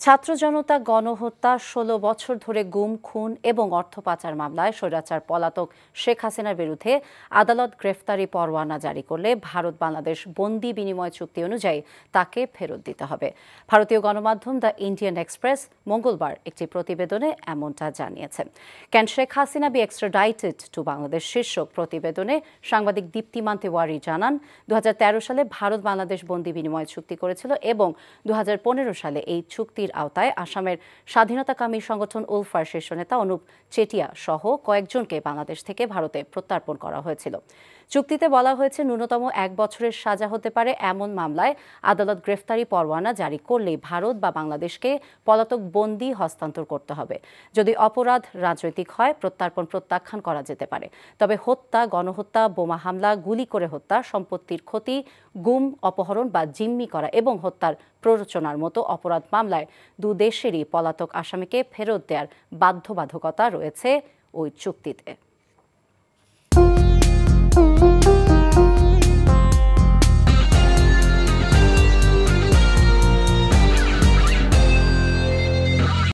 ছাত্র জনতা গণহত্যা ১৬ বছর ধরে গুম, খুন এবং অর্থ পাচার মামলায় স্বৈরাচার পলাতক শেখ হাসিনার বিরুদ্ধে আদালত গ্রেফতারি পরোয়ানা জারি করলে ভারত বাংলাদেশ বন্দি বিনিময় চুক্তি অনুযায়ী তাকে ফেরত দিতে হবে। ভারতীয় গণমাধ্যম দ্য ইন্ডিয়ান এক্সপ্রেস মঙ্গলবার একটি প্রতিবেদনে এমনটা জানিয়েছে। Can Sheikh Hasina be extradited to Bangladesh শীর্ষক প্রতিবেদনে সাংবাদিক দীপ্তিমান তেওয়ারি জানান, ২০১৩ সালে ভারত বাংলাদেশ বন্দি বিনিময় চুক্তি করেছিল এবং ২০১৫ সালে এই চুক্তির আওতায় আসামের স্বাধীনতাকামী সংগঠন উলফার শীর্ষ নেতা অনুপ চেটিয়া সহ কয়েকজনকে বাংলাদেশ থেকে ভারতে প্রত্যর্পণ করা হয়েছিল। চুক্তিতে বলা হয়েছে, ন্যূনতম ১ বছরের সাজা হতে পারে এমন মামলায় আদালত গ্রেফতারি পরোয়ানা জারি করলেই ভারত বা বাংলাদেশকে পলাতক বন্দী হস্তান্তর করতে হবে। যদি অপরাধ রাজনৈতিক হয়, প্রত্যর্পণ প্রত্যাখ্যান করা যেতে পারে। তবে হত্যা, গণহত্যা, বোমা হামলা, গুলি করে হত্যা, সম্পত্তির ক্ষতি, গুম, অপহরণ বা জিম্মি করা এবং হত্যার প্ররোচনার মতো অপরাধ মামলায় দুদেশেরই পলাতক আসামিকে ফেরত দেওয়ার বাধ্যবাধকতা রয়েছে ওই চুক্তিতে।